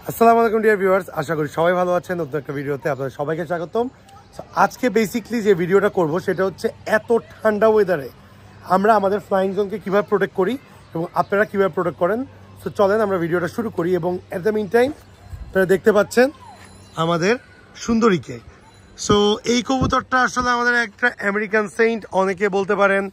আসসালামু আলাইকুম dear viewers, আশা করি সবাই ভালো আছেন। নতুন একটা ভিডিওতে আপনাদের সবাইকে স্বাগতম। আজকে বেসিকলি যে ভিডিওটা করব সেটা হচ্ছে এত ঠান্ডা ওয়েদারে আমরা আমাদের ফ্লাইং জোনকে কীভাবে প্রোটেক্ট করি এবং আপনারা কীভাবে প্রোটেক্ট করেন। সো চলেন আমরা ভিডিওটা শুরু করি। এবং অ্যাট দ্য মিন টাইম আপনারা দেখতে পাচ্ছেন আমাদের সুন্দরীকে। সো এই কবুতরটা আসলে আমাদের একটা আমেরিকান সেন্ট, অনেকে বলতে পারেন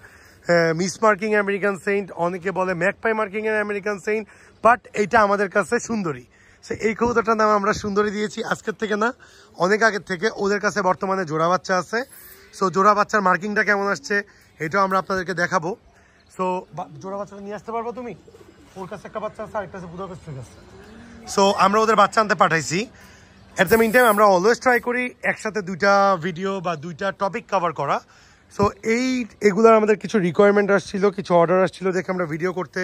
মিস মার্কিং আমেরিকান সেন্ট, অনেকে বলে ম্যাকপাই মার্কিং এর আমেরিকান সেন্ট, বাট এইটা আমাদের কাছে সুন্দরী। সো এই কবুতরটার নাম আমরা সুন্দরী দিয়েছি আজকের থেকে না, অনেক আগের থেকে। ওদের কাছে বর্তমানে জোড়া বাচ্চা আছে। সো জোড়া বাচ্চার মার্কিংটা কেমন আসছে এটাও আমরা আপনাদেরকে দেখাবো। সো জোড়া বাচ্চাটা নিয়ে আসতে পারবো তুমি? ওর কাছে একটা বাচ্চা আছে, আরেকটা আছে বুদাপেস্টের কাছে। সো আমরা ওদের বাচ্চা আনতে পাঠাইছি। অ্যাট দ্য মিন টাইম আমরা অলওয়েজ ট্রাই করি একসাথে দুইটা ভিডিও বা দুইটা টপিক কভার করা। সো এগুলোর আমাদের কিছু রিকোয়ারমেন্ট আসছিল, কিছু অর্ডার আসছিল, দেখে আমরা ভিডিও করতে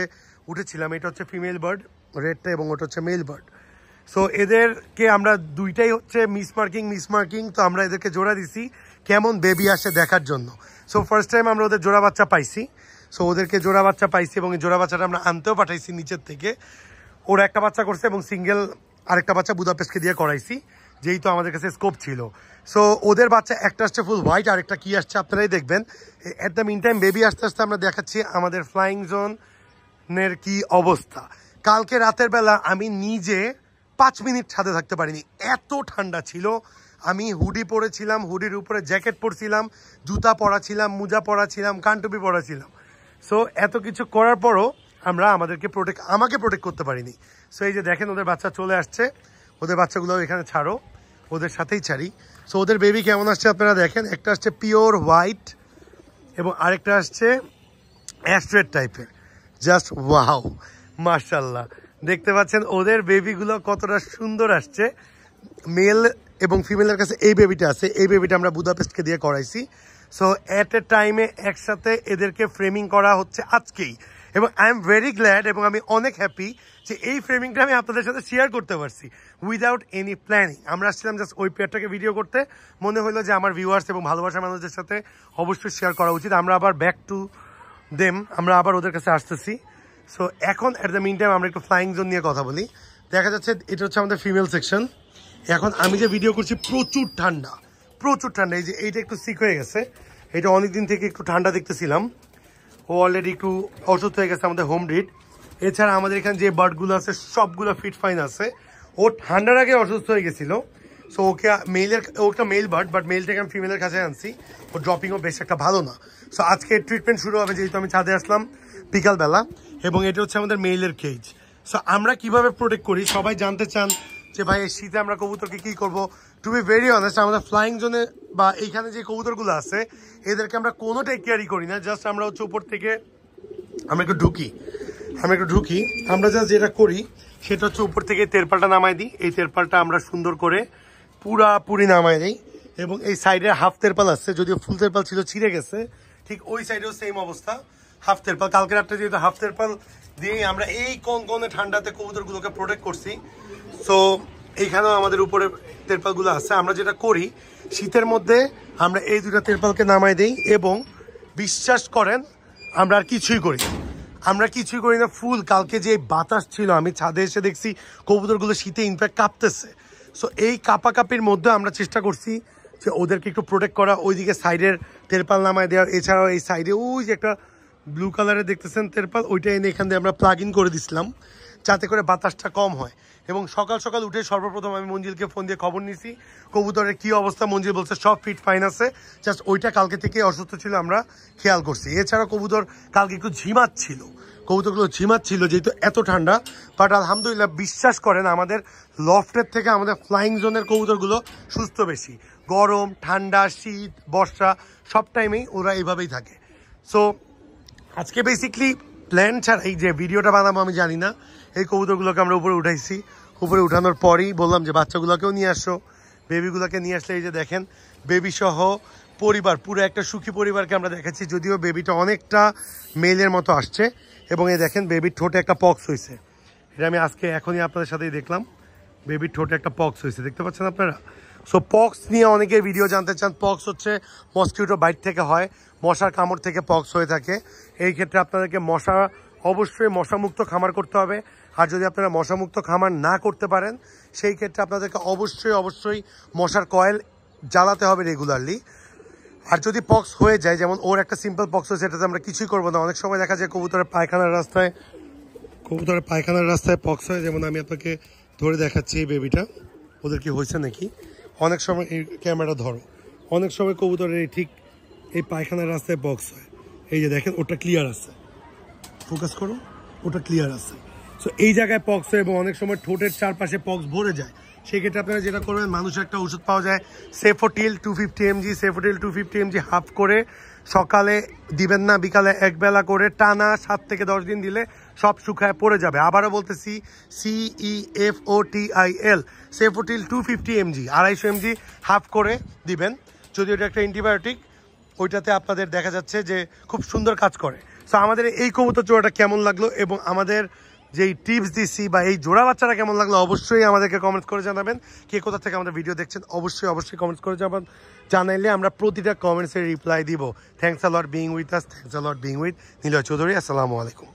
উঠেছিলাম। এটা হচ্ছে ফিমেল বার্ড রেডটা এবং ওটা হচ্ছে মেল বার্ড। সো এদেরকে আমরা দুইটাই হচ্ছে মিস মার্কিং, তো আমরা এদেরকে জোড়া দিছি কেমন বেবি আসে দেখার জন্য। সো ফার্স্ট টাইম আমরা ওদের জোড়া বাচ্চা পাইছি। সো ওদেরকে জোড়া বাচ্চা পাইছি এবং এই জোড়া বাচ্চাটা আমরা আনতেও পাঠাইছি নিচের থেকে। ওরা একটা বাচ্চা করছে এবং সিঙ্গেল আরেকটা বাচ্চা বুদাপেস্টকে দিয়ে করাইছি, যেহেতু আমাদের কাছে স্কোপ ছিল। সো ওদের বাচ্চা একটা আসছে ফুল হোয়াইট, আরেকটা কি আসছে আপনারাই দেখবেন। At the mean time baby আস্তে আস্তে আমরা দেখাচ্ছি আমাদের ফ্লাইং জোনের কি অবস্থা। কালকে রাতের বেলা আমি নিজে 5 মিনিট ছাদে থাকতে পারিনি, এত ঠান্ডা ছিল। আমি হুডি পরেছিলাম, হুডির উপরে জ্যাকেট পরছিলাম, জুতা পরা ছিলাম, মোজা পরা ছিলাম, কানটুপি পরা ছিলাম। সো এত কিছু করার পরও আমরা আমাকে প্রোটেক্ট করতে পারিনি। সো এই যে দেখেন ওদের বাচ্চা চলে আসছে, ওদের বাচ্চাগুলো এখানে ছাড়ো, ওদের সাথেই ছাড়ি। সো ওদের বেবি কেমন আসছে আপনারা দেখেন। একটা আসছে পিওর হোয়াইট এবং আরেকটা আসছে অ্যাস্ট্রেট টাইপের। জাস্ট ওয়াও, মাশাল্লাহ। দেখতে পাচ্ছেন ওদের বেবিগুলো কতটা সুন্দর আসছে। মেল এবং ফিমেলের কাছে এই বেবিটা আছে, এই বেবিটা আমরা বুদাপেস্টকে দিয়ে করাইছি। সো অ্যাট এ টাইমে একসাথে এদেরকে ফ্রেমিং করা হচ্ছে আজকেই, এবং আই এম ভেরি গ্ল্যাড এবং আমি অনেক হ্যাপি যে এই ফ্রেমিংটা আমি আপনাদের সাথে শেয়ার করতে পারছি উইদাউট এনি প্ল্যানিং। আমরা আসছিলাম জাস্ট ওই পেয়ারটাকে ভিডিও করতে, মনে হলো যে আমার ভিউয়ার্স এবং ভালোবাসার মানুষদের সাথে অবশ্যই শেয়ার করা উচিত। আমরা আবার ব্যাক টু দেম, আমরা আবার ওদের কাছে আসতেছি। সো এখন অ্যাট দ্য মিন টাইম আমরা একটু ফ্লাইং জোন নিয়ে কথা বলি। দেখা যাচ্ছে এটা হচ্ছে আমাদের ফিমেল সেকশন। এখন আমি যে ভিডিও করছি প্রচুর ঠান্ডা। এই যে এইটা একটু সিক হয়ে গেছে, এটা অনেকদিন থেকে একটু ঠান্ডা দেখতেছিলাম। ও অলরেডি একটু অসুস্থ হয়ে গেছে আমাদের হোম ব্রিড। এছাড়া আমাদের এখানে যে বার্ডগুলো আছে সবগুলো ফিট ফাইন আছে। ও ঠান্ডার আগে অসুস্থ হয়ে গেছিল। সো ওকে ওটা মেল বার্ড, বাট মেলটাকে আমি ফিমেলের কাছে আনছি। ও ড্রপিংও বেশ একটা ভালো না। সো আজকে ট্রিটমেন্ট শুরু হবে, যেহেতু আমি ছাদে আসলাম বিকালবেলা। এবং এটা হচ্ছে আমাদের মেইলের কেজ। সো আমরা কিভাবে প্রোটেক্ট করি সবাই জানতে চান যে ভাই এই শীতে আমরা কবুতরকে কি করবো। টু বি ভেরি অনেস্ট, আমাদের ফ্লাইং জোনে বা এইখানে যে কবুতরগুলো আছে এদেরকে আমরা কোনো টেক কেয়ারই করি না। জাস্ট আমরা হচ্ছে উপর থেকে আমরা একটু ঢুকি। আমরা জাস্ট যেটা করি সেটা হচ্ছে উপর থেকে তেরপালটা নামাই দিই। এই তেরপালটা আমরা সুন্দর করে পুরাপুরি নামাই দিই। এবং এই সাইডে হাফ তেরপাল আছে, যদিও ফুল তেরপাল ছিল ছিঁড়ে গেছে, ঠিক ওই সাইডেও সেম অবস্থা, হাফ তেরপাল। কালকে রাত্রে যেহেতু হাফ তেরপাল দিয়েই আমরা এই কনকনে ঠান্ডাতে কবুতরগুলোকে প্রোটেক্ট করছি। সো এইখানেও আমাদের উপরে তেরপালগুলো আছে। আমরা যেটা করি শীতের মধ্যে আমরা এই দুটা তেরপালকে নামাই দিই এবং বিশ্বাস করেন আমরা আর কিছুই করি না। ফুল কালকে যে বাতাস ছিল, আমি ছাদে এসে দেখছি কবুতরগুলো শীতে ইনফ্যাক্ট কাঁপতেছে। সো এই কাঁপির মধ্যে আমরা চেষ্টা করছি যে ওদেরকে একটু প্রোটেক্ট করা। ওইদিকে সাইডের তেরপাল নামায় দেওয়া, এছাড়াও এই সাইডে ওই যে একটা ব্লু কালারে দেখতেছেন তেরপাল, ওইটা এনে এখান দিয়ে আমরা প্লাগ ইন করে দিছিলাম যাতে করে বাতাসটা কম হয়। এবং সকাল উঠে সর্বপ্রথম আমি মঞ্জিলকে ফোন দিয়ে খবর নিছি কবুতরের কি অবস্থা। মঞ্জিল বলছে সব ফিট ফাইন আছে, জাস্ট ওইটা কালকে থেকে অসুস্থ ছিল আমরা খেয়াল করছি। এছাড়া কবুতর কালকে একটু কবুতরগুলো ঝিমাচ্ছিল যেহেতু এত ঠান্ডা। বাট আলহামদুলিল্লাহ বিশ্বাস করেন আমাদের লফটের থেকে আমাদের ফ্লাইং জোনের কবুতরগুলো সুস্থ বেশি। গরম, ঠান্ডা, শীত, বর্ষা সব টাইমেই ওরা এইভাবেই থাকে। সো আজকে বেসিকলি প্ল্যান ছাড়া এই যে ভিডিওটা বানাবো আমি জানি না। এই কবুতরগুলোকে আমরা উপরে উঠাইছি, উপরে উঠানোর পরেই বললাম যে বাচ্চাগুলোকেও নিয়ে আসো, বেবিগুলোকে নিয়ে আসলে এই যে দেখেন বেবি সহ পরিবার, পুরো একটা সুখী পরিবারকে আমরা দেখাচ্ছি। যদিও বেবিটা অনেকটা মেলের মতো আসছে। এবং এই দেখেন বেবির ঠোঁটে একটা পক্স হয়েছে, এটা আমি এখনই আপনাদের সাথেই দেখলাম। বেবির ঠোঁটে একটা পক্স হয়েছে, দেখতে পাচ্ছেন আপনারা। সো পক্স নিয়ে অনেকে ভিডিও জানতে চান। পক্স হচ্ছে মসকিউটো বাইট থেকে হয়, মশার কামড় থেকে পক্স হয়ে থাকে। এই ক্ষেত্রে আপনাদেরকে অবশ্যই মশামুক্ত খামার করতে হবে। আর যদি আপনারা মশামুক্ত খামার না করতে পারেন সেই ক্ষেত্রে আপনাদেরকে অবশ্যই মশার কয়েল জ্বালাতে হবে রেগুলারলি। আর যদি পক্স হয়ে যায়, যেমন ওর একটা সিম্পল পক্স হয়েছে, সেটাতে আমরা কিছুই করবো না। অনেক সময় দেখা যায় কবুতরের পায়খানার রাস্তায় পক্স হয়, যেমন আমি আপনাকে ধরে দেখাচ্ছি এই বেবিটা, ওদের কি হয়েছে নাকি। অনেক সময় এই ক্যামেরা ধরো, অনেক সময় কবুতরের ঠিক এই পায়খানার রাস্তায় পক্স হয়। এই যে দেখেন ওটা ক্লিয়ার আছে, ফোকাস করো, ওটা ক্লিয়ার আছে। সো এই জায়গায় পক্স হয় এবং অনেক সময় ঠোঁটের চারপাশে পক্স ভরে যায়। সেক্ষেত্রে আপনারা যেটা করবেন, মানুষের একটা ওষুধ পাওয়া যায় সেফোটিল 250 mg, সেফোটিল 250 mg হাফ করে সকালে দিবেন না, বিকালে একবেলা করে টানা 7 থেকে 10 দিন দিলে সব শুকায় পড়ে যাবে। আবারও বলতেছি, CEFOTIL, সেফোটিল 250 mg 250 mg হাফ করে দিবেন। যদি ওটা একটা অ্যান্টিবায়োটিক, ওইটাতে আপনাদের দেখা যাচ্ছে যে খুব সুন্দর কাজ করে। সো আমাদের এই কবুতর জোড়াটা কেমন লাগলো এবং আমাদের যেই টিপস দিচ্ছি বা এই জোড়া বাচ্চাটা কেমন লাগলো অবশ্যই আমাদেরকে কমেন্টস করে জানাবেন। কে কোথা থেকে আমাদের ভিডিও দেখছেন অবশ্যই কমেন্টস করে জানাইলে আমরা প্রতিটা কমেন্টসের রিপ্লাই দিব। Thanks a lot being with us, thanks a lot being with Niloy Chowdhury. আসসালামু আলাইকুম।